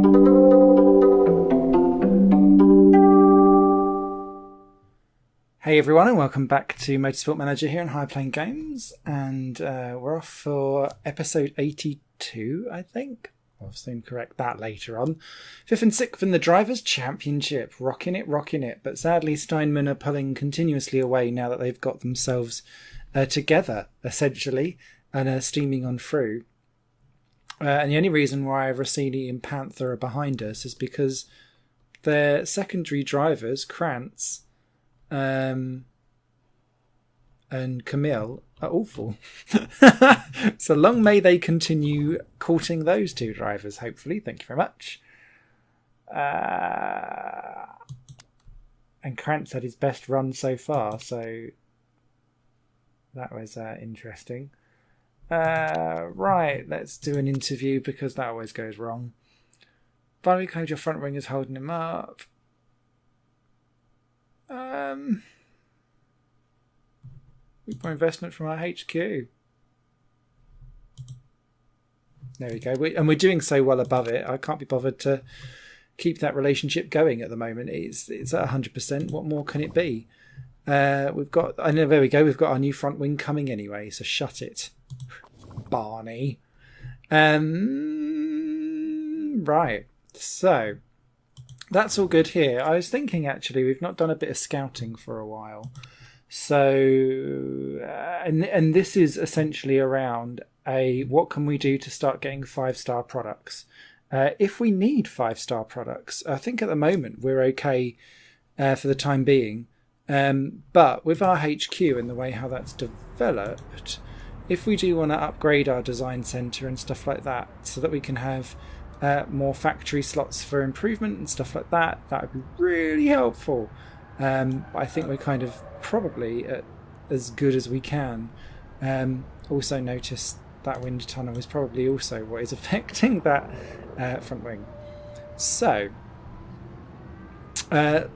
Hey everyone, and welcome back to Motorsport Manager here on High Plane Games, and we're off for episode 82, I think. I'll soon correct that later on. 5th and 6th in the Drivers' Championship, rocking it, but sadly Steinman are pulling continuously away now that they've got themselves together, essentially, and are steaming on through. And the only reason why Rossini and Panther are behind us is because their secondary drivers, Krantz, and Camille, are awful. So long may they continue courting those two drivers, hopefully. Thank you very much. And Krantz had his best run so far, so that was interesting. Right, let's do an interview because that always goes wrong. Finally claimed your front wing is holding him up. More investment from our HQ. There we go. We're doing so well above it. I can't be bothered to keep that relationship going at the moment. It's at 100%. What more can it be? We've got. I know. There we go. We've got our new front wing coming anyway. So shut it, Barney. Right. So that's all good here. I was thinking actually we've not done a bit of scouting for a while. So and this is essentially around what can we do to start getting 5-star products. If we need 5-star products, I think at the moment we're okay for the time being. But with our HQ and the way how that's developed, if we do want to upgrade our design center and stuff like that so that we can have more factory slots for improvement and stuff like that, that would be really helpful. I think we're kind of probably as good as we can. Also notice that wind tunnel is probably also what is affecting that front wing. So I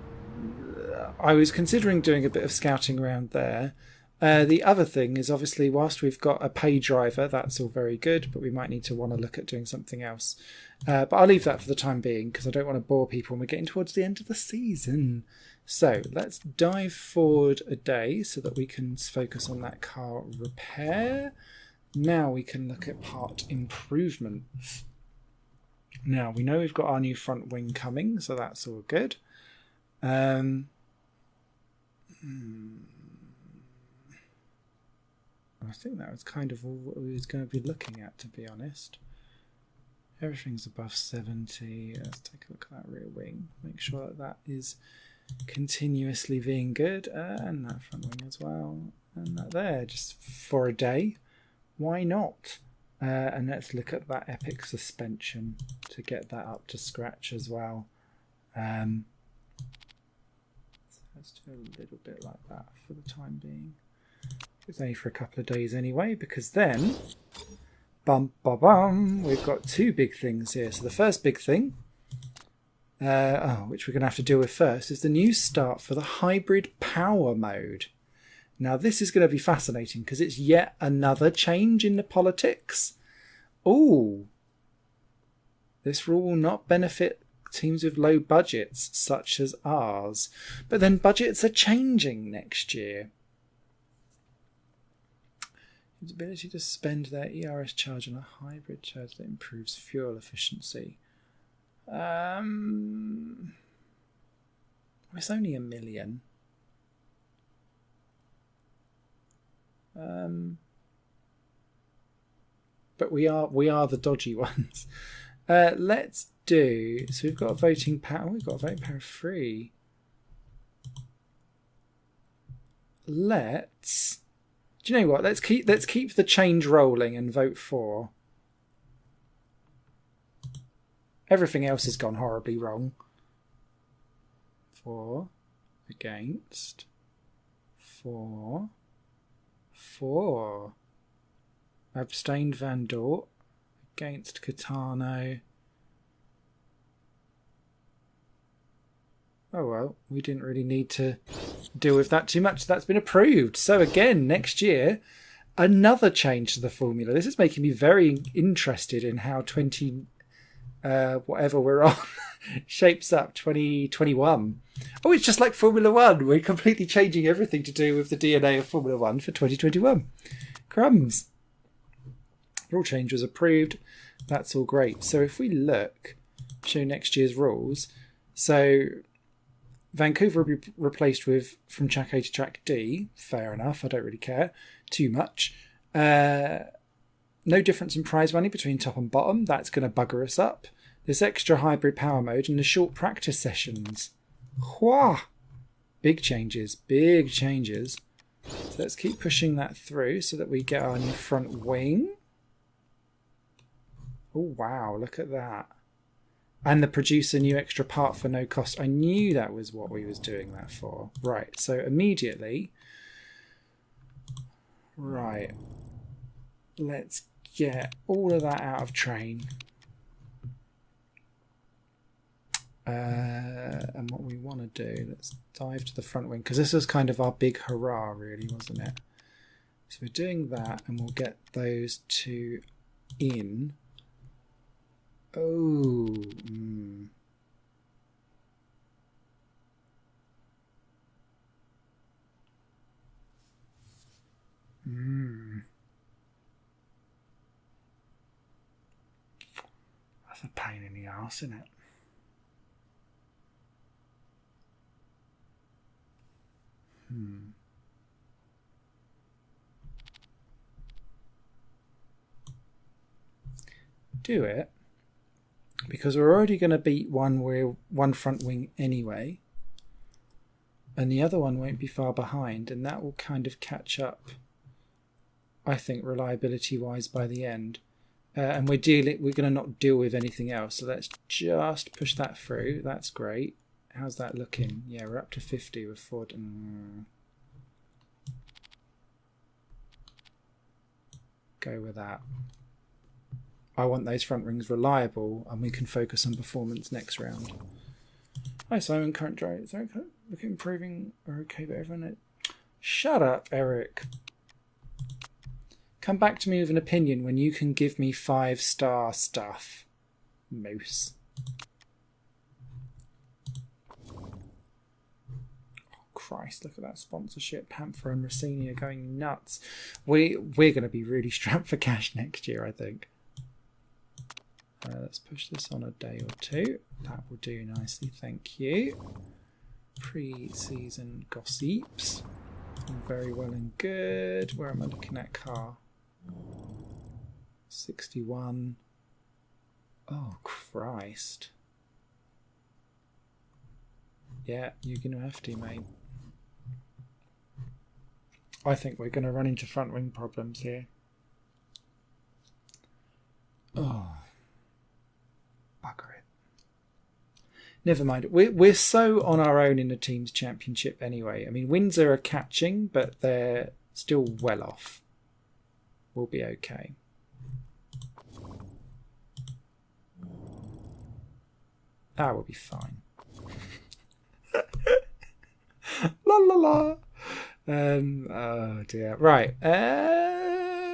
was considering doing a bit of scouting around there. The other thing is obviously whilst we've got a pay driver, that's all very good, but we might need to want to look at doing something else. But I'll leave that for the time being because I don't want to bore people when we're getting towards the end of the season. So let's dive forward a day so that we can focus on that car repair. Now we can look at part improvements. Now we know we've got our new front wing coming, so that's all good. I think that was kind of all what we was going to be looking at, to be honest. Everything's above 70. Let's take a look at that rear wing. Make sure that that is continuously being good. And that front wing as well. And that there, just for a day. Why not? And let's look at that epic suspension to get that up to scratch as well. So let's do a little bit like that for the time being. It's only for a couple of days anyway, because then, we've got two big things here. So the first big thing, which we're going to have to deal with first, is the new start for the hybrid power mode. Now this is going to be fascinating because it's yet another change in the politics. Ooh, this rule will not benefit teams with low budgets such as ours, but then budgets are changing next year. Its ability to spend their ERS charge on a hybrid charge that improves fuel efficiency. It's only $1 million. But we are the dodgy ones. Let's do. So we've got a voting power. We've got a voting power of 3. Let's. Do you know what? Let's keep the change rolling and vote for. Everything else has gone horribly wrong. For, against, for, abstained Van Dort, against Catano. Oh well, we didn't really need to deal with that too much. That's been approved. So again, next year, another change to the formula. This is making me very interested in how whatever we're on shapes up 2021. Oh, it's just like Formula One. We're completely changing everything to do with the DNA of Formula One for 2021. Crumbs. Rule change was approved. That's all great. So if we look, show next year's rules. So Vancouver will be replaced with from track A to track D. Fair enough. I don't really care too much. No difference in prize money between top and bottom. That's going to bugger us up. This extra hybrid power mode and the short practice sessions. Wah! Big changes. Big changes. So let's keep pushing that through so that we get our new front wing. Oh, wow. Look at that. And the produce a new extra part for no cost. I knew that was what we was doing that for. Right. So immediately. Right. Let's get all of that out of train. And what we want to do, let's dive to the front wing, because this was kind of our big hurrah, really, wasn't it? So we're doing that, and we'll get those two in. Oh, That's a pain in the arse, isn't it? Do it, because we're already going to beat one front wing anyway, and the other one won't be far behind, and that will kind of catch up, I think, reliability wise by the end. And we're going to not deal with anything else, so let's just push that through. That's great. How's that looking? Yeah, we're up to 50 with Ford. Go with that. I want those front wings reliable, and we can focus on performance next round. Hi Simon, current drive. Is Eric looking improving or okay, but everyone... Shut up, Eric. Come back to me with an opinion when you can give me 5-star stuff. Moose. Christ, look at that sponsorship. Panther and Rossini are going nuts. We're going to be really strapped for cash next year, I think. Let's push this on a day or two. That will do nicely, thank you. Pre-season gossips. Very well and good. Where am I looking at car? 61. Oh, Christ. Yeah, you're going to have to, mate. I think we're going to run into front wing problems here. Oh, bugger it. Never mind. We're so on our own in the team's championship anyway. I mean, Windsor are catching, but they're still well off. We'll be okay. That will be fine. La la la. Oh dear. Right.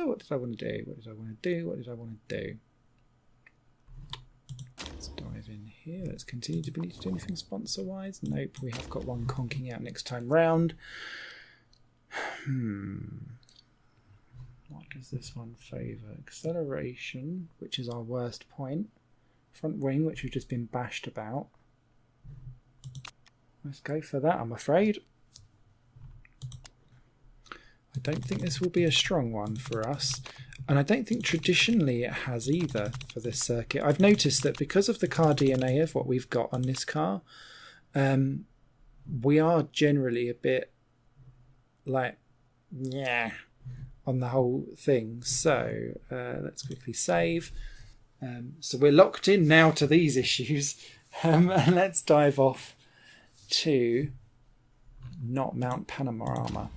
What did I want to do? What did I want to do? What did I want to do? Let's dive in here. Let's continue. Do we need to do anything sponsor-wise? Nope. We have got one conking out next time round. What does this one favour? Acceleration, which is our worst point. Front wing, which we've just been bashed about. Let's go for that, I'm afraid. I don't think this will be a strong one for us. And I don't think traditionally it has either for this circuit. I've noticed that because of the car DNA of what we've got on this car, we are generally a bit like, yeah, on the whole thing. So let's quickly save. So we're locked in now to these issues. And let's dive off to not Mount Panorama.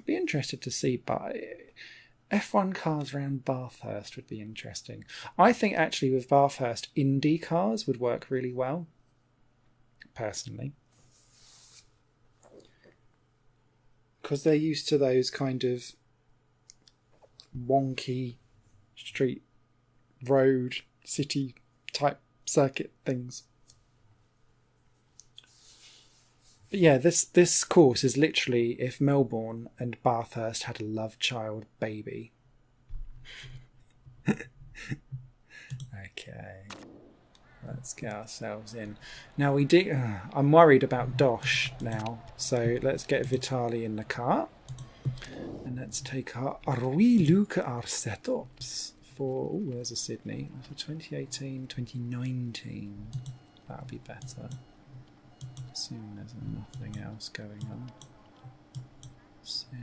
Be interested to see, but F1 cars around Bathurst would be interesting. I think actually with Bathurst, Indy cars would work really well, personally. because they're used to those kind of wonky street, road, city type circuit things. But yeah, this course is literally if Melbourne and Bathurst had a love child baby. Okay, let's get ourselves in. Now we do. I'm worried about Dosh now, so let's get Vitali in the car, and let's take our wee look at our setups for. Oh, there's a Sydney for 2018, 2019. That'll be better. Assuming there's nothing else going on. Sydney.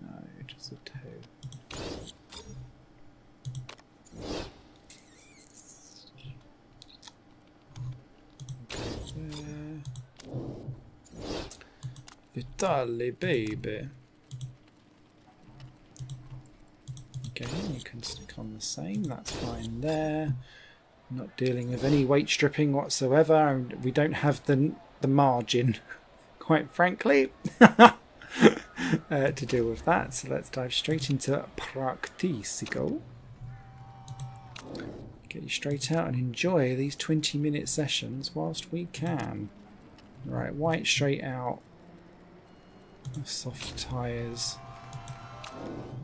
No, just a 2. Vitali, baby. Okay, you can stick on the same, that's fine there. Not dealing with any weight stripping whatsoever, and we don't have the margin, quite frankly, to deal with that. So let's dive straight into Practico. Get you straight out and enjoy these 20-minute sessions whilst we can. Right, white straight out. Soft tyres.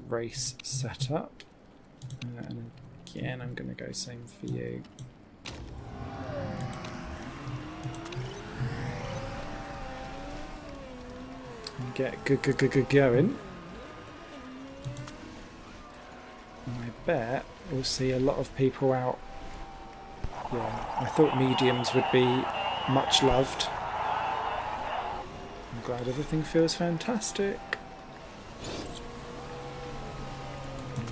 Race setup. And again, I'm going to go same for you. And get good going. And I bet we'll see a lot of people out. Yeah, I thought mediums would be much loved. I'm glad everything feels fantastic.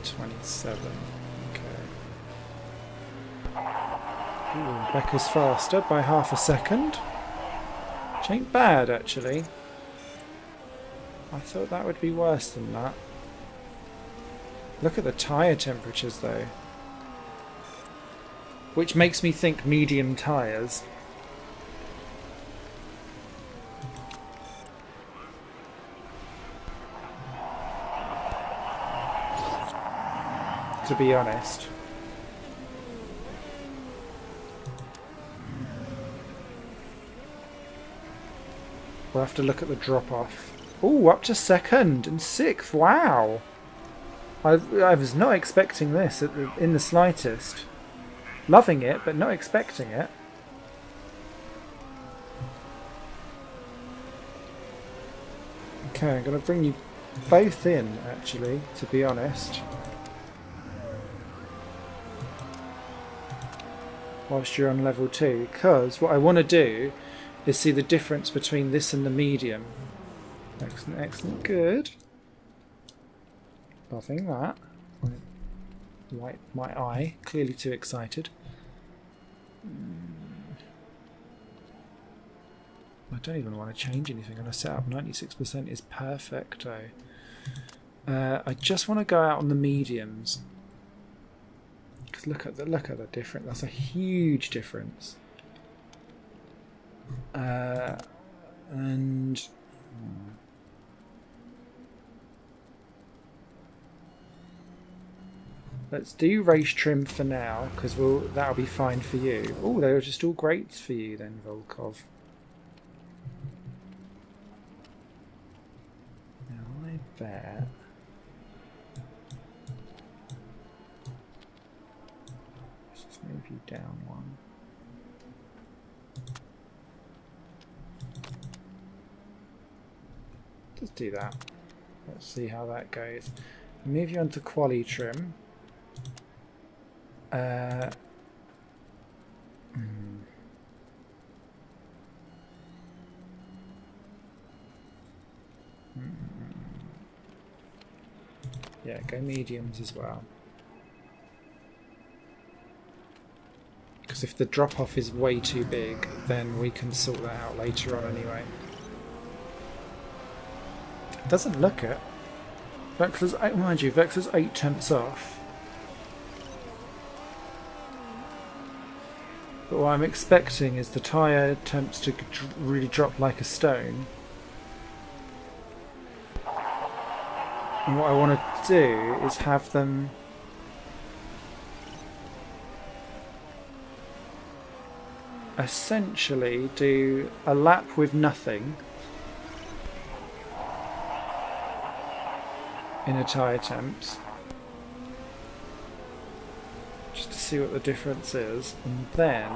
27. Okay. Ooh, Becca's faster by half a second. Which ain't bad, actually. I thought that would be worse than that. Look at the tyre temperatures, though. Which makes me think medium tyres. To be honest. We'll have to look at the drop-off. Oh, up to second and 6th. Wow. I was not expecting this in the slightest. Loving it, but not expecting it. Okay, I'm going to bring you both in, actually, to be honest. Whilst you're on level 2, because what I want to do is see the difference between this and the medium. Excellent, excellent, good. Loving that. Wipe my eye, clearly too excited. I don't even want to change anything on a setup. 96% is perfecto. I just want to go out on the mediums. Because look at the difference. That's a huge difference. And let's do race trim for now, because that'll be fine for you. Oh, they were just all greats for you then, Volkov. Now I bet. Let's just move you down one. Just do that. Let's see how that goes. Move you onto quali trim. Yeah, go mediums as well. Because if the drop-off is way too big, then we can sort that out later on anyway. Doesn't look it. Vexler's 8, mind you, Vexler's 8 tenths off. But what I'm expecting is the tyre attempts to really drop like a stone. And what I want to do is have them essentially do a lap with nothing in a tyre temps, just to see what the difference is, and then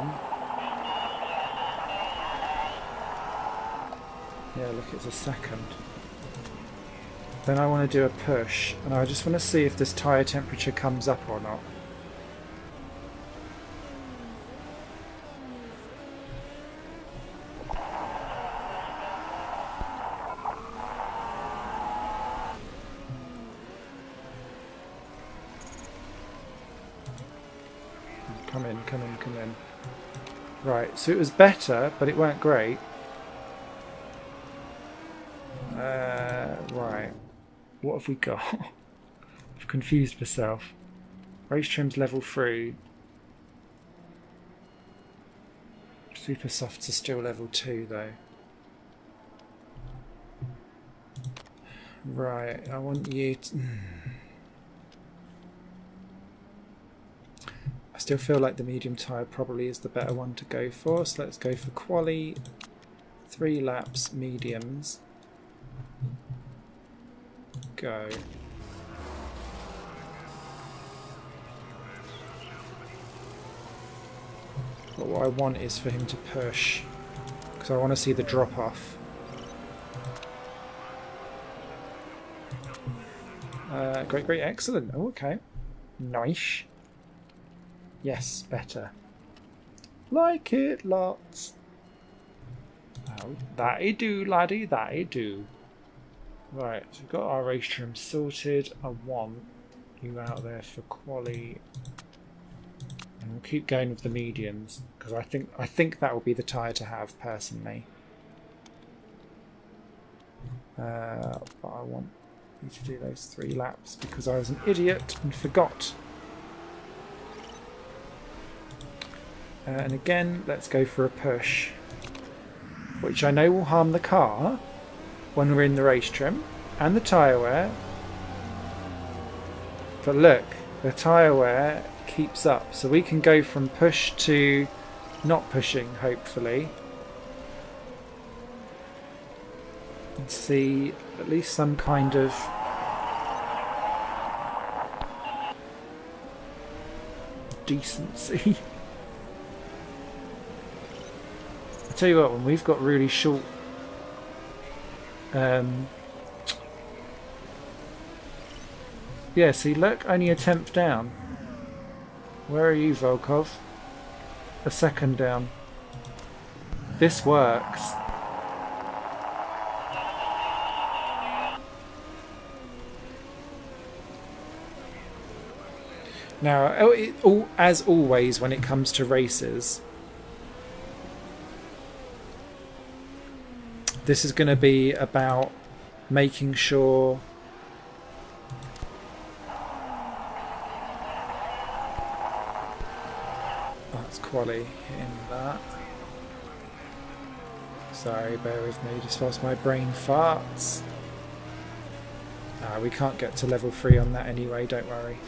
yeah, look, it's a second. Then I want to do a push, and I just want to see if this tyre temperature comes up or not. Come in, come in, come in. Right, so it was better, but it weren't great. Right. What have we got? I've confused myself. Race trim's level 3. Super softs are still level 2 though. Right, I want you to... I still feel like the medium tyre probably is the better one to go for, so let's go for quali, 3 laps, mediums. Go. But what I want is for him to push, because I want to see the drop off. Great, great, excellent. Oh, okay. Nice. Yes, better. Like it lots. Oh, that'y do, laddie, that'y do. Right, so we've got our race trim sorted. I want you out there for quali, and we'll keep going with the mediums because I think that will be the tyre to have personally. But I want you to do those 3 laps because I was an idiot and forgot. And again, let's go for a push, which I know will harm the car when we're in the race trim and the tyre wear. But look, the tyre wear keeps up, so we can go from push to not pushing, hopefully, and see at least some kind of decency. I tell you what, when we've got really short yeah, see, look, only a tenth down. Where are you, Volkov? A second down. This works. Now, as always when it comes to races, this is going to be about making sure that's quali in that. Sorry, bear with me, just whilst my brain farts. We can't get to level 3 on that anyway, don't worry.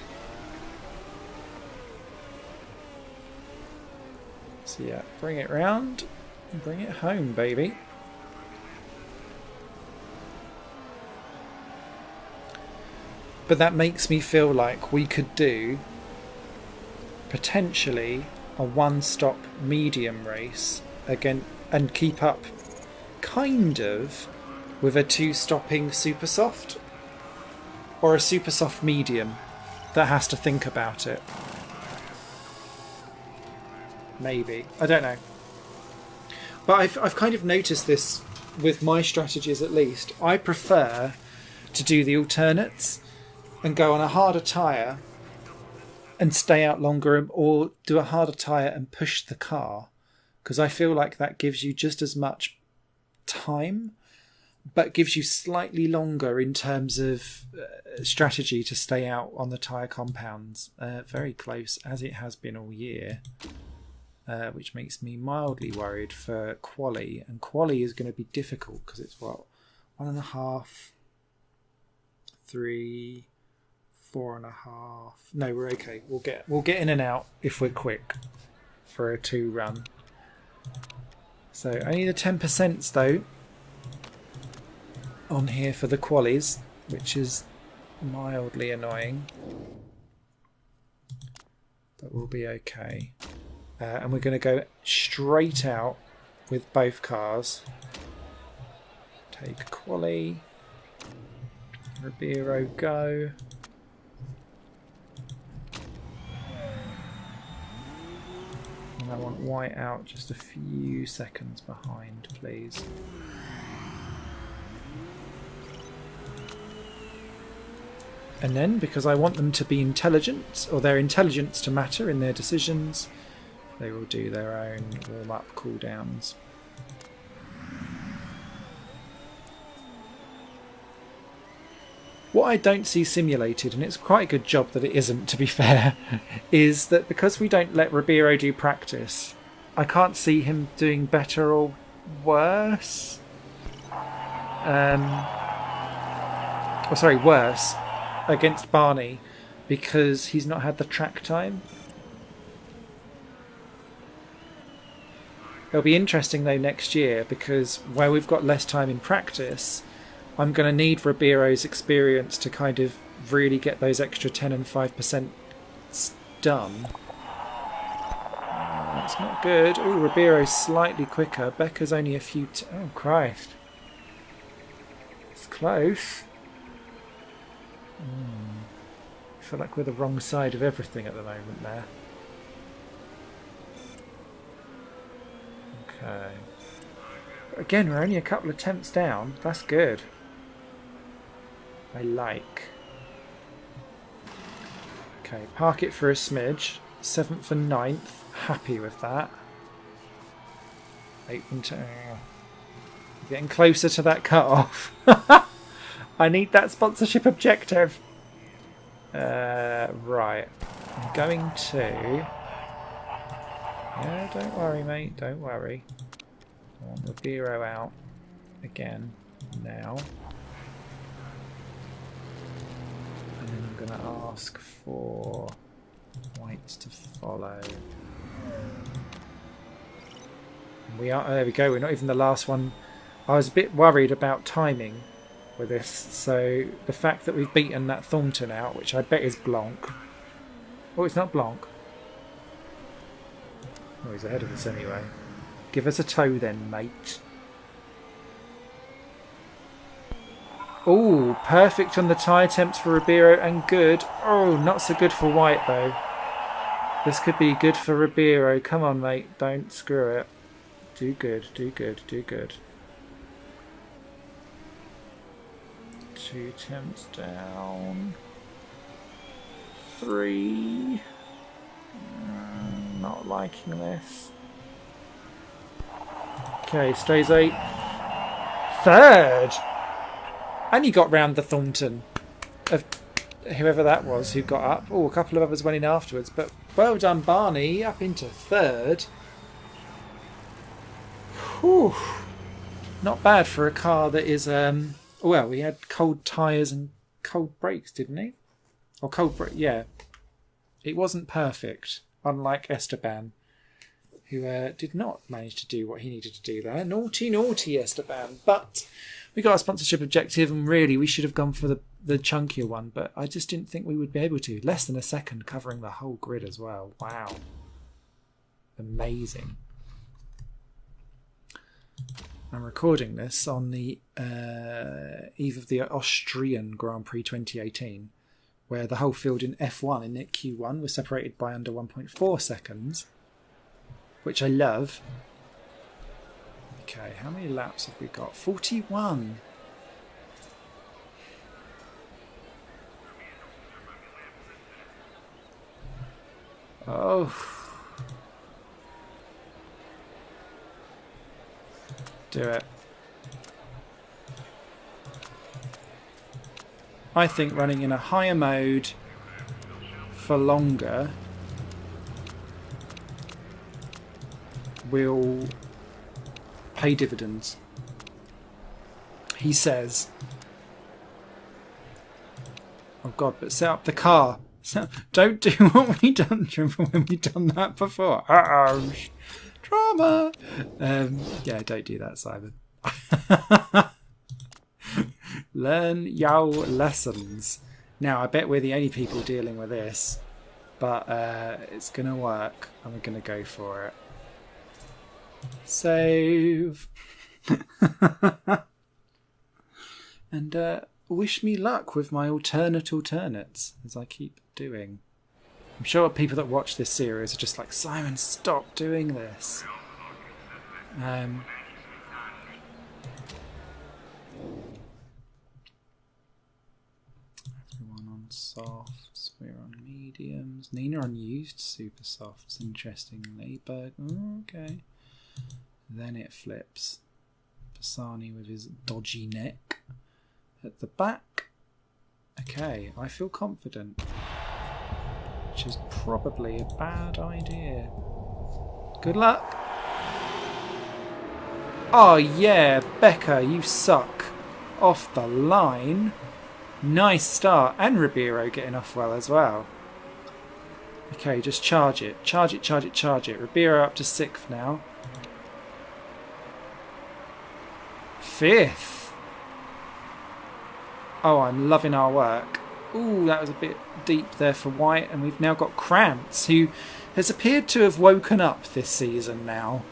So yeah, bring it round and bring it home, baby. But that makes me feel like we could do potentially a one-stop medium race again and keep up kind of with a 2-stopping super soft or a super soft medium that has to think about it. Maybe. I don't know. But I've kind of noticed this with my strategies at least. I prefer to do the alternates and go on a harder tyre and stay out longer, or do a harder tyre and push the car, because I feel like that gives you just as much time but gives you slightly longer in terms of strategy to stay out on the tyre compounds. Very close, as it has been all year, which makes me mildly worried for quali, and quali is going to be difficult because it's what, 1.5, 3, 4.5. No, we're okay. We'll get in and out if we're quick for a 2 run. So only the 10% though on here for the qualies, which is mildly annoying, but we'll be okay. And we're going to go straight out with both cars. Take quali. Ribeiro go. And I want white out just a few seconds behind, please. And then, because I want them to be intelligent, or their intelligence to matter in their decisions, they will do their own warm-up cooldowns. What I don't see simulated, and it's quite a good job that it isn't, to be fair, is that because we don't let Ribeiro do practice, I can't see him doing better or worse. Worse against Barney, because he's not had the track time. It'll be interesting though next year, because where we've got less time in practice, I'm going to need Ribeiro's experience to kind of really get those extra 10 and 5% done. That's not good. Oh, Ribeiro's slightly quicker. Becca's only a few... oh, Christ. It's close. I feel like we're the wrong side of everything at the moment there. Okay. Again, we're only a couple of tenths down. That's good. I like. Okay, park it for a smidge. 7th and 9th. Happy with that. 8th and 10th. Getting closer to that cut-off. I need that sponsorship objective. Right. I'm going to... yeah, don't worry, mate. Don't worry. I want the Ribeiro out again now. And then I'm going to ask for whites to follow. We are. There we go. We're not even the last one. I was a bit worried about timing with this. So the fact that we've beaten that Thornton out, which I bet is Blanc. Oh, it's not Blanc. Oh, he's ahead of us anyway. Give us a toe then, mate. Oh, perfect on the tyre temps for Ribeiro and good. Oh, not so good for White though. This could be good for Ribeiro. Come on, mate. Don't screw it. Do good, do good, do good. 2 temps down. 3. Not liking this. Okay, stays 8th. 3rd! And you got round the Thornton of whoever that was who got up. Oh, a couple of others went in afterwards, but well done, Barney, up into 3rd. Whew. Not bad for a car that is, well, he had cold tyres and cold brakes, didn't he? Or cold brake, yeah. It wasn't perfect, unlike Esteban, who did not manage to do what he needed to do there. Naughty, naughty Esteban. But we got a sponsorship objective, and really we should have gone for the chunkier one, but I just didn't think we would be able to. Less than a second covering the whole grid as well. Wow. Amazing. I'm recording this on the eve of the Austrian Grand Prix 2018, where the whole field in F1 in Q1 was separated by under 1.4 seconds, which I love. Okay, how many laps have we got? 41. Oh. Do it. I think running in a higher mode for longer will pay dividends. He says. Oh God, but set up the car. So, don't do what we done when we done that before. Uh-oh. Drama. Yeah, don't do that, Simon. Learn your lessons. Now, I bet we're the only people dealing with this, but it's going to work, and we're going to go for it. Save. And wish me luck with my alternates, as I keep doing. I'm sure people that watch this series are just like, Simon, stop doing this. Everyone on softs, we're on mediums. Nina on used super softs, interesting. Layberg, okay. Then it flips. Pisani with his dodgy neck. At the back. Okay, I feel confident. Which is probably a bad idea. Good luck. Oh yeah, Becca, you suck. Off the line. Nice start. And Ribeiro getting off well as well. Okay, just charge it. Charge it, charge it, charge it. Ribeiro up to 6th now. 5th. Oh, I'm loving our work. Ooh, that was a bit deep there for White. And we've now got Krantz, who has appeared to have woken up this season now.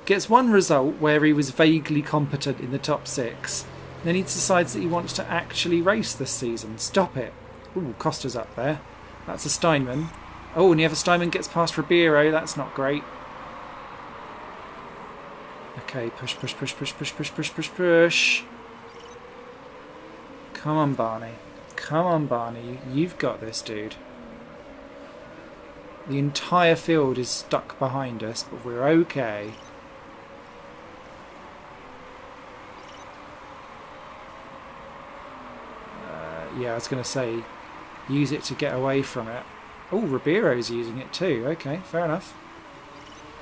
Gets one result where he was vaguely competent in the top 6. Then he decides that he wants to actually race this season. Stop it. Ooh, Costa's up there. That's a Steinman. Oh, and the other Steinman gets past Ribeiro. That's not great. Okay, push, push, push, push, push, push, push, push, push. Come on, Barney. Come on, Barney. You've got this, dude. The entire field is stuck behind us, but we're okay. Yeah, I was going to say, use it to get away from it. Oh, Ribeiro's using it too. Okay, fair enough.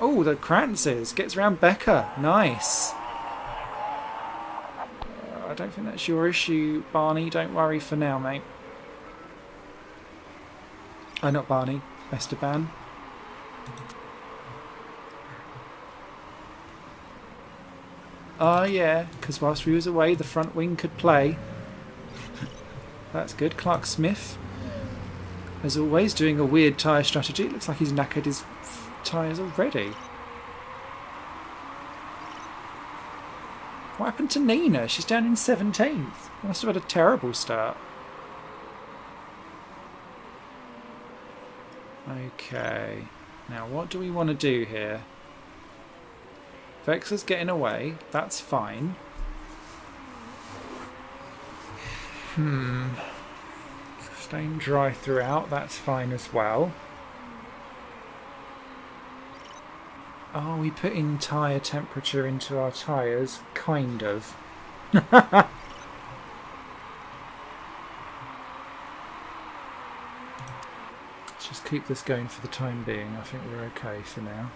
Oh, the Krantzes. Gets around Becca. Nice. I don't think that's your issue, Barney. Don't worry for now, mate. Oh, not Barney. Esteban. Oh, yeah, because whilst we was away, the front wing could play. That's good. Clark Smith, as always, doing a weird tyre strategy. It looks like he's knackered his tyres already. What happened to Nina? She's down in 17th. Must have had a terrible start. Okay. Now, what do we want to do here? Vexer's getting away. That's fine. Staying dry throughout. That's fine as well. Are we putting tyre temperature into our tyres? Kind of. Let's just keep this going for the time being. I think we're okay for now.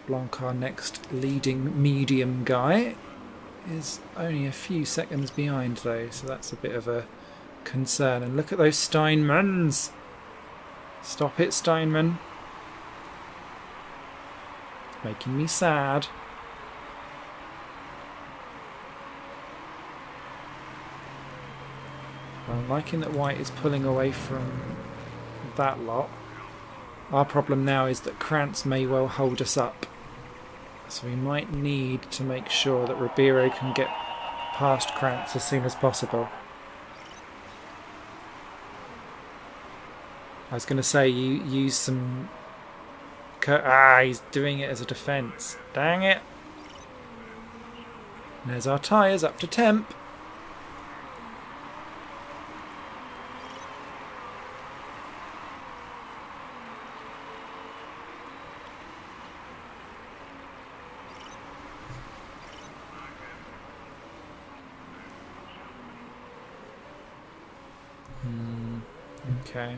Blanc, our next leading medium guy, is only a few seconds behind though, so that's a bit of a concern. And look at those Steinmans! Stop it, Steinman. It's making me sad. I'm liking that White is pulling away from that lot. Our problem now is that Krantz may well hold us up. So we might need to make sure that Ribeiro can get past Krantz as soon as possible. I was going to say, you use some... he's doing it as a defence. Dang it. And there's our tyres up to temp. Okay.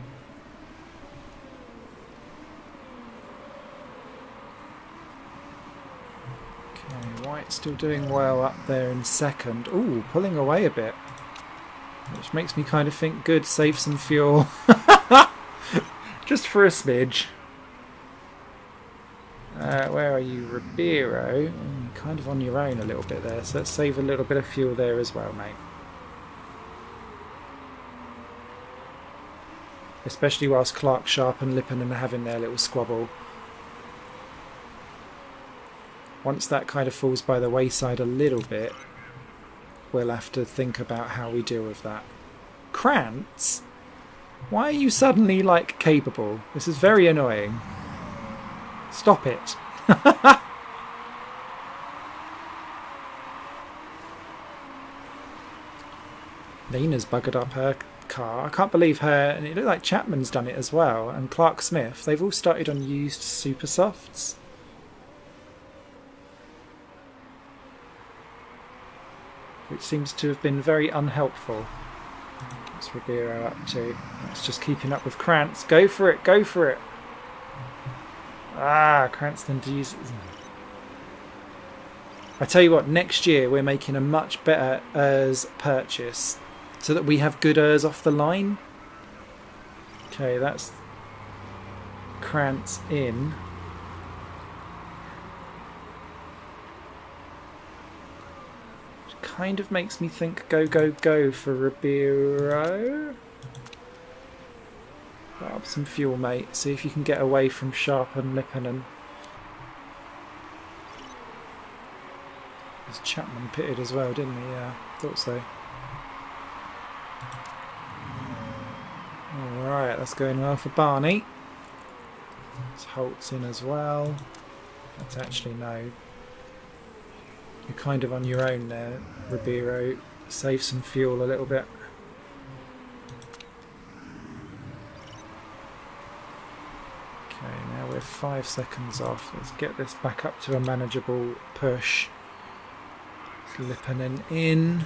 Right, still doing well up there in second. Ooh, pulling away a bit. Which makes me kind of think, good, save some fuel. Just for a smidge. Where are you, Ribeiro? Kind of on your own a little bit there, so let's save a little bit of fuel there as well, mate. Especially whilst Clark, Sharp and Lipponen are having their little squabble. Once that kind of falls by the wayside a little bit, we'll have to think about how we deal with that. Krantz? Why are you suddenly, like, capable? This is very annoying. Stop it. Nina's buggered up her car. I can't believe her, and it looked like Chapman's done it as well, and Clark Smith. They've all started on used super softs. Which seems to have been very unhelpful. What's Ribeiro up to? It's just keeping up with Krantz. Go for it, go for it. Ah, Cranston uses. I tell you what, next year we're making a much better ERS purchase so that we have good ERS off the line. Okay, that's Krantz in. Which kind of makes me think go, go, go for Ribeiro. Put up some fuel, mate. See if you can get away from Sharp and Lipponen. Because Chapman pitted as well, didn't he? Yeah, thought so. Alright, that's going well for Barney. There's Holt's in as well. That's actually no. You're kind of on your own there, Ribeiro. Save some fuel a little bit. Okay, now we're 5 seconds off. Let's get this back up to a manageable push. Lipponen in.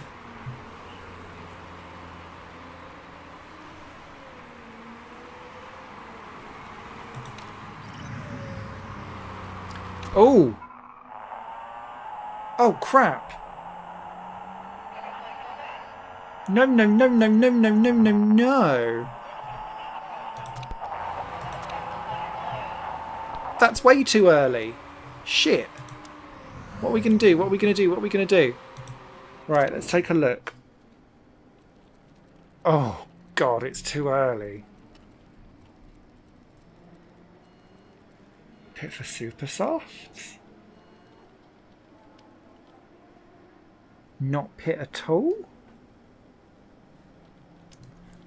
Oh! Oh crap! No, no, no, no, no, no, no, no, no! That's way too early. Shit. What are we going to do? What are we going to do? What are we going to do? Right, let's take a look. Oh, God, it's too early. Pit for super softs? Not pit at all?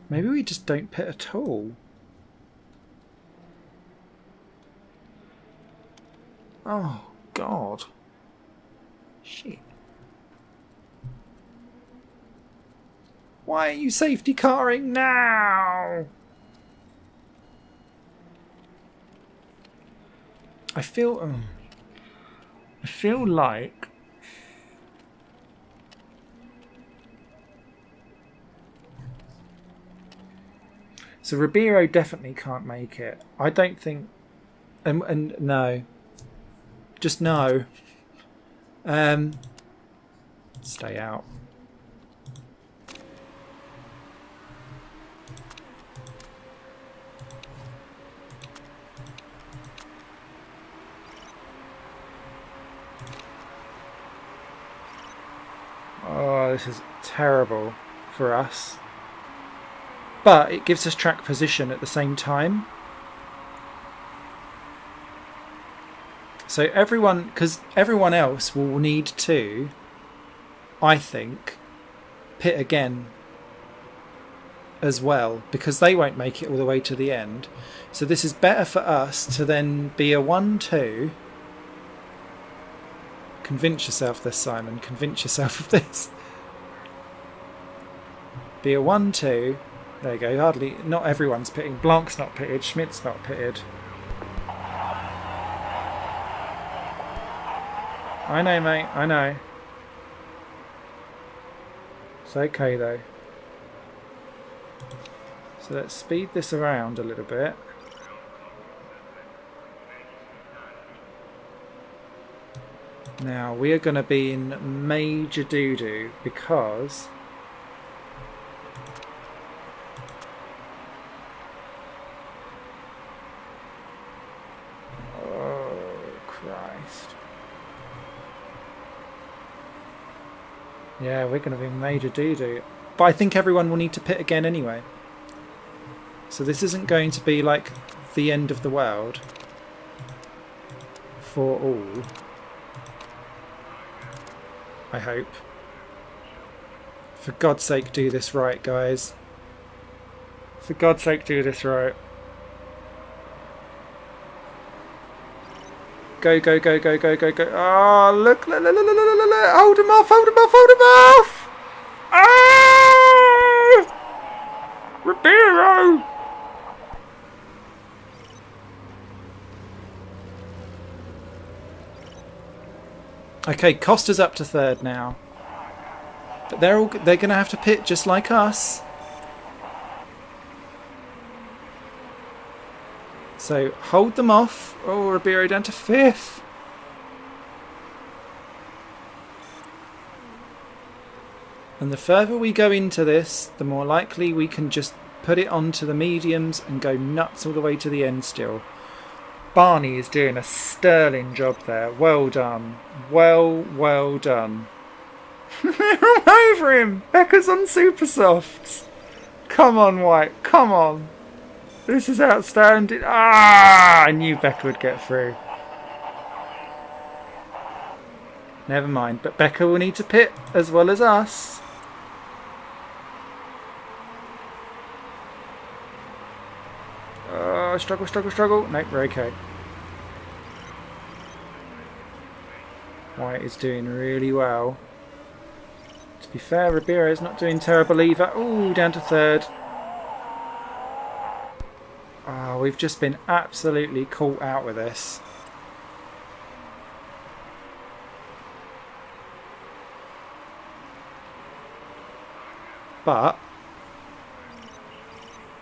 Maybe we just don't pit at all. Oh, God. Shit. Why are you safety carring now? I feel like so Ribeiro definitely can't make it. I don't think and no. Just no. Stay out. Oh, this is terrible for us. But it gives us track position at the same time. So everyone, because everyone else will need to, I think, pit again as well, because they won't make it all the way to the end. So this is better for us to then be a 1-2. Convince yourself this, Simon. Convince yourself of this. Be a 1-2. There you go. Hardly, not everyone's pitting. Blanc's not pitted. Schmidt's not pitted. I know, mate. I know. It's okay, though. So let's speed this around a little bit. Now we are going to be in major doo-doo because yeah, we're going to be major doo-doo. But I think everyone will need to pit again anyway. So this isn't going to be like the end of the world for all. I hope. For God's sake, do this right, guys. For God's sake, do this right. Go, go, go, go, go, go, go. Oh, look. Hold him off, hold him off, hold him off! Oh! Ribeiro! Okay, Costa's up to third now. But they're going to have to pit just like us. So hold them off. Oh, Ribeiro down to fifth. And the further we go into this, the more likely we can just put it onto the mediums and go nuts all the way to the end still. Barney is doing a sterling job there. Well done. Well done. They're all over him. Becca's on super softs. Come on, White. Come on. This is outstanding. Ah! I knew Becca would get through. Never mind. But Becca will need to pit as well as us. Struggle. Nope, we're okay. White is doing really well. To be fair, Ribeiro's not doing terrible either. Ooh, down to third. Oh, we've just been absolutely caught out with this. But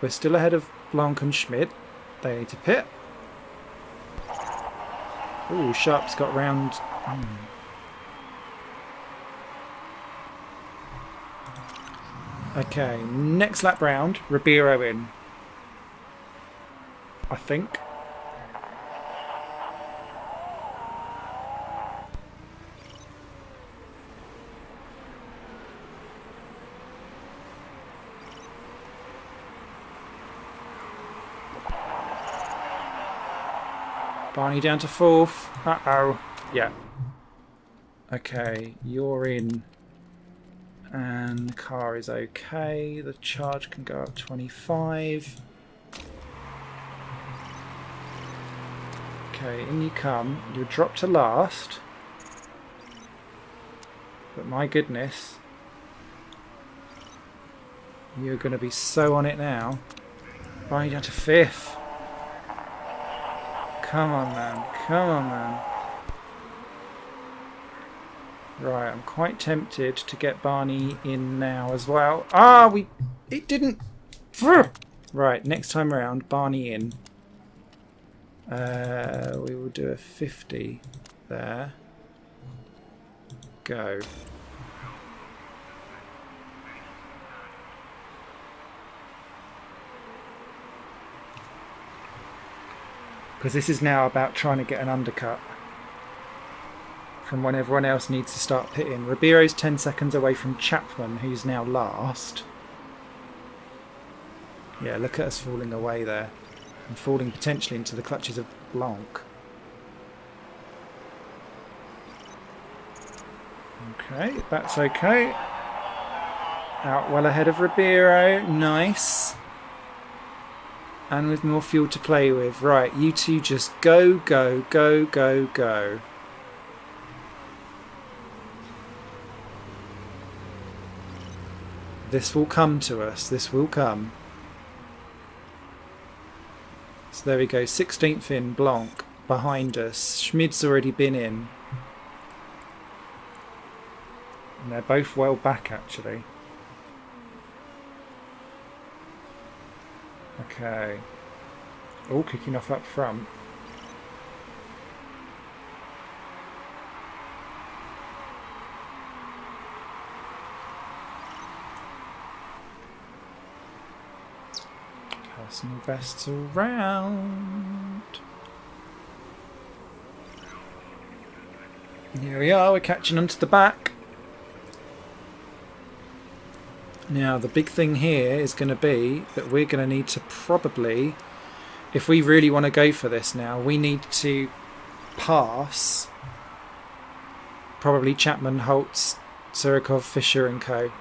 we're still ahead of Blanc and Schmidt. They need to pit. Ooh, Sharp's got round. Okay, next lap round, Ribeiro in. I think. Barney down to fourth. Uh-oh. Yeah. Okay, you're in. And the car is okay. The charge can go up 25. Okay, in you come. You're dropped to last. But my goodness. You're going to be so on it now. Barney down to fifth. Come on, man. Come on, man. Right, I'm quite tempted to get Barney in now as well. Ah, it didn't. Right, next time around, Barney in. We will do a 50 there. Go. Because this is now about trying to get an undercut from when everyone else needs to start pitting. Ribeiro's 10 seconds away from Chapman, who's now last. Yeah, look at us falling away there. And falling potentially into the clutches of Blanc. Okay, that's okay. Out well ahead of Ribeiro. Nice. And with more fuel to play with. Right, you two just go, go, go, go, go. This will come to us. This will come. So there we go. 16th in, Blanc behind us. Schmid's already been in. And they're both well back, actually. Okay. All kicking off up front. Personal bests all round. Here we are, we're catching onto the back. Now the big thing here is going to be that we're going to need to probably, if we really want to go for this now, we need to pass probably Chapman, Holtz, Surikov, Fisher and Co.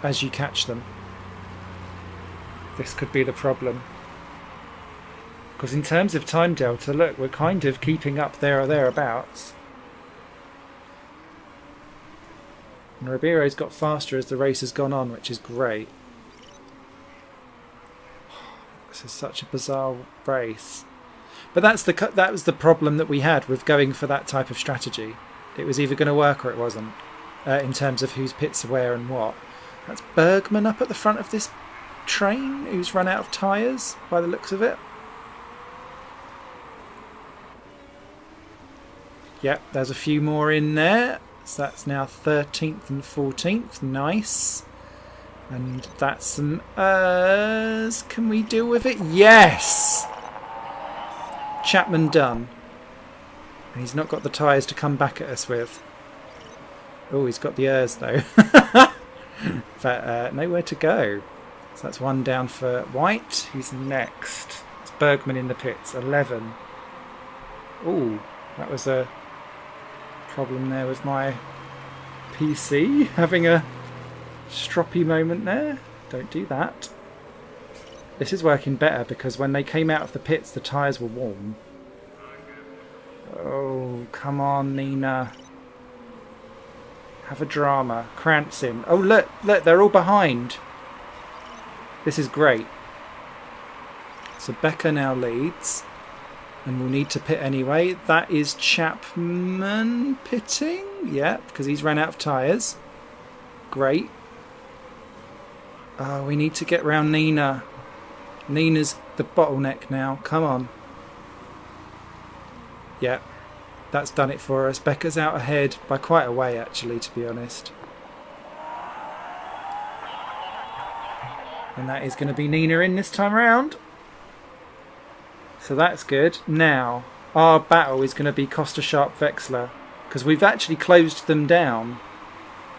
as you catch them. This could be the problem. Because in terms of time delta, look, we're kind of keeping up there or thereabouts. And Ribeiro's got faster as the race has gone on, which is great. This is such a bizarre race. But that was the problem that we had with going for that type of strategy. It was either going to work or it wasn't, in terms of whose pits are where and what. That's Bergman up at the front of this train, who's run out of tyres by the looks of it. Yep, there's a few more in there. So that's now 13th and 14th. Nice. And that's some can we deal with it? Yes! Chapman done. And he's not got the tyres to come back at us with. Oh, he's got the though. But nowhere to go. So that's one down for White. Who's next? It's Bergman in the pits. 11. Oh, that was a problem there with my PC. Having a stroppy moment there. Don't do that. This is working better because when they came out of the pits, the tyres were warm. Oh, come on, Nina. Have a drama. Krantz in. Oh, look, they're all behind. This is great. So Becker now leads. And we'll need to pit anyway. That is Chapman pitting. Yeah, because he's ran out of tyres. Great. Oh, we need to get round Nina. Nina's the bottleneck now. Come on. Yeah, that's done it for us. Becker's out ahead by quite a way, actually, to be honest. And that is going to be Nina in this time around. So that's good. Now, our battle is going to be Costa Sharp Vexler, because we've actually closed them down.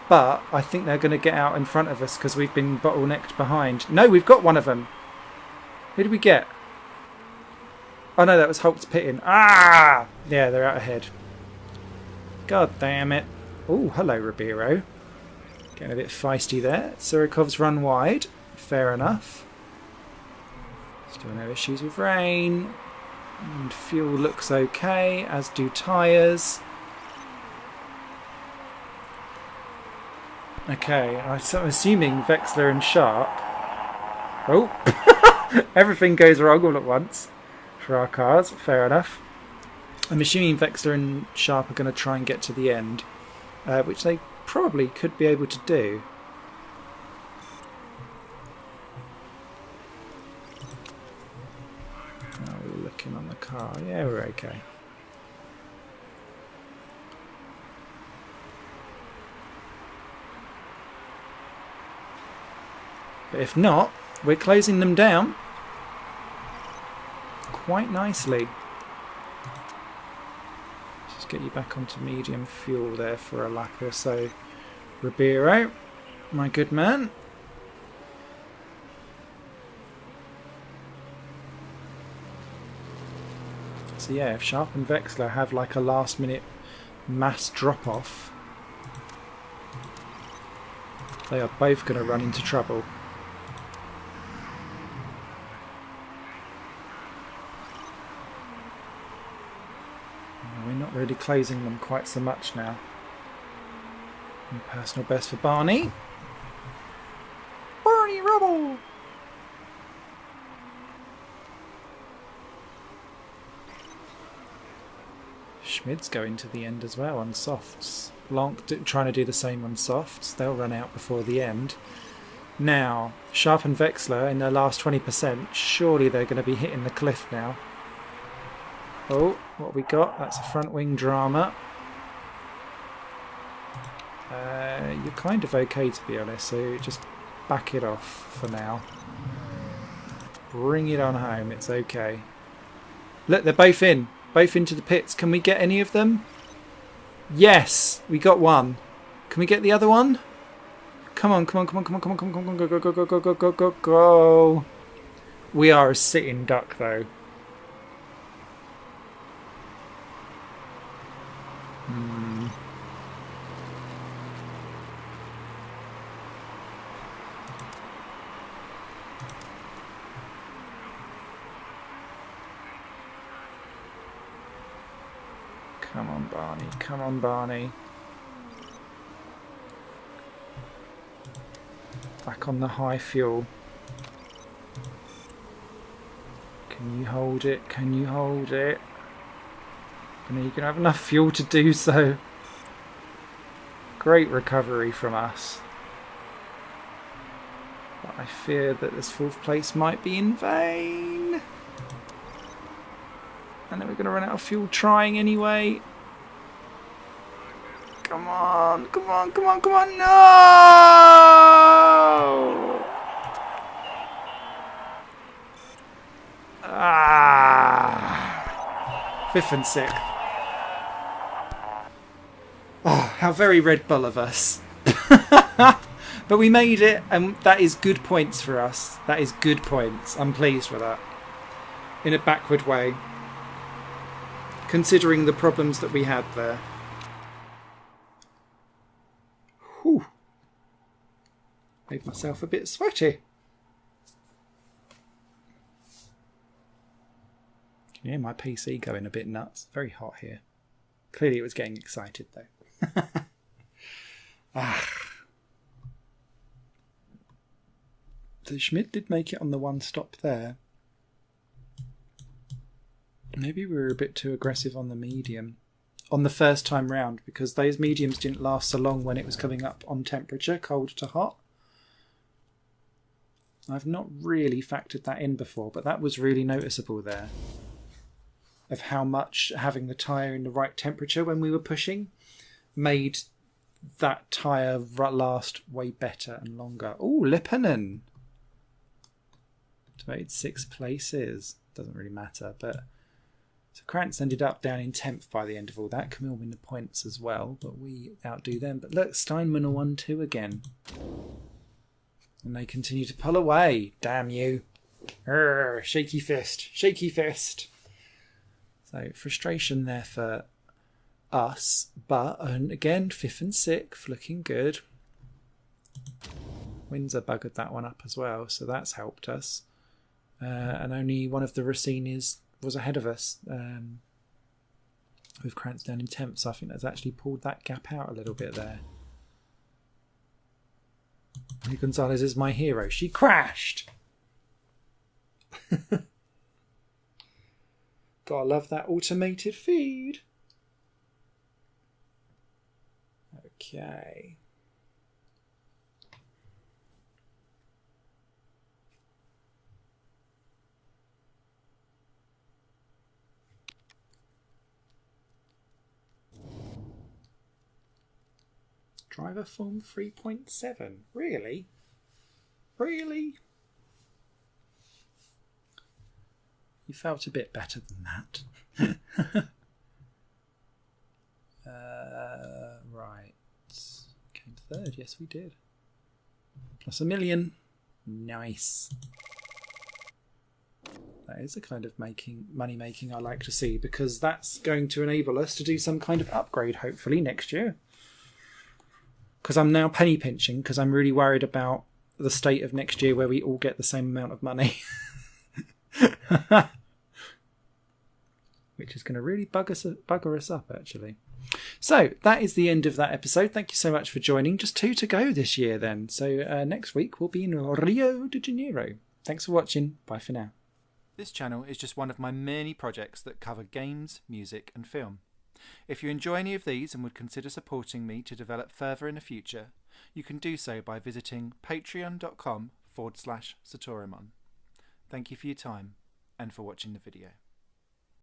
But I think they're going to get out in front of us because we've been bottlenecked behind. No, we've got one of them. Who did we get? Oh no, that was Holtz pitting. Ah! Yeah, they're out ahead. God damn it. Oh, hello, Ribeiro. Getting a bit feisty there. Surikov's run wide. Fair enough. Still no issues with rain. And fuel looks okay, as do tyres. Okay, I'm assuming Vexler and Sharp. Oh! Everything goes wrong all at once for our cars. Fair enough. I'm assuming Vexler and Sharp are going to try and get to the end, which they probably could be able to do. Oh, we're looking on the car. Yeah, we're okay. But if not, we're closing them down quite nicely. Just get you back onto medium fuel there for a lap or so. Ribeiro, my good man. So yeah, if Sharp and Vexler have like a last minute mass drop off, they are both going to run into trouble. We're not really closing them quite so much now. And personal best for Barney. Barney Rubble! Schmid's going to the end as well on softs. Blanc trying to do the same on softs. They'll run out before the end. Now, Sharp and Vexler in their last 20%. Surely they're going to be hitting the cliff now. Oh, what have we got? That's a front wing drama. You're kind of okay, to be honest, so just back it off for now. Bring it on home. It's okay. Look, they're both in. Both into the pits. Can we get any of them? Yes, we got one. Can we get the other one? Come on, come on, come on, come on, come on, come on, come on, go, go, go, go, go, go, go, go, go. We are a sitting duck, though. Come on, Barney. Come on, Barney. Back on the high fuel. Can you hold it? Can you hold it? I know you can have enough fuel to do so. Great recovery from us. But I fear that this 4th place might be in vain. And then we're going to run out of fuel trying anyway. Come on, come on, come on, come on, no! Ah! 5th and 6th. Oh, how very Red Bull of us. But we made it, and that is good points for us. That is good points. I'm pleased with that. In a backward way. Considering the problems that we had there. Whew. Made myself a bit sweaty. Can you hear my PC going a bit nuts? Very hot here. Clearly it was getting excited though. So Schmidt did make it on the one stop there. Maybe we were a bit too aggressive on the medium on the first time round, because those mediums didn't last so long when it was coming up on temperature, cold to hot. I've not really factored that in before, but that was really noticeable there, of how much having the tyre in the right temperature when we were pushing made that tyre last way better and longer. Oh, Lipponen! Made 6 places. Doesn't really matter, but so Krantz ended up down in 10th by the end of all that. Camille win the points as well, but we outdo them. But look, Steinman are 1-2 again. And they continue to pull away. Damn you. Urgh, shaky fist. Shaky fist. So frustration there for us. But and again, 5th and 6th looking good. Windsor buggered that one up as well, so that's helped us. And only one of the Rossinis was ahead of us, with Krantz down in 10th, so I think that's actually pulled that gap out a little bit there. Gonzalez is my hero. She crashed! Gotta love that automated feed. Okay. Driver form 3.7. Really? Really? You felt a bit better than that. Right. Came 3rd. Yes, we did. Plus $1 million. Nice. That is the kind of money making I like to see, because that's going to enable us to do some kind of upgrade, hopefully, next year. Because I'm now penny pinching, because I'm really worried about the state of next year where we all get the same amount of money. Which is going to really bugger us up, actually. So, that is the end of that episode. Thank you so much for joining. Just 2 to go this year then. So, next week we'll be in Rio de Janeiro. Thanks for watching. Bye for now. This channel is just one of my many projects that cover games, music and film. If you enjoy any of these and would consider supporting me to develop further in the future, you can do so by visiting patreon.com/Satorimon. Thank you for your time and for watching the video.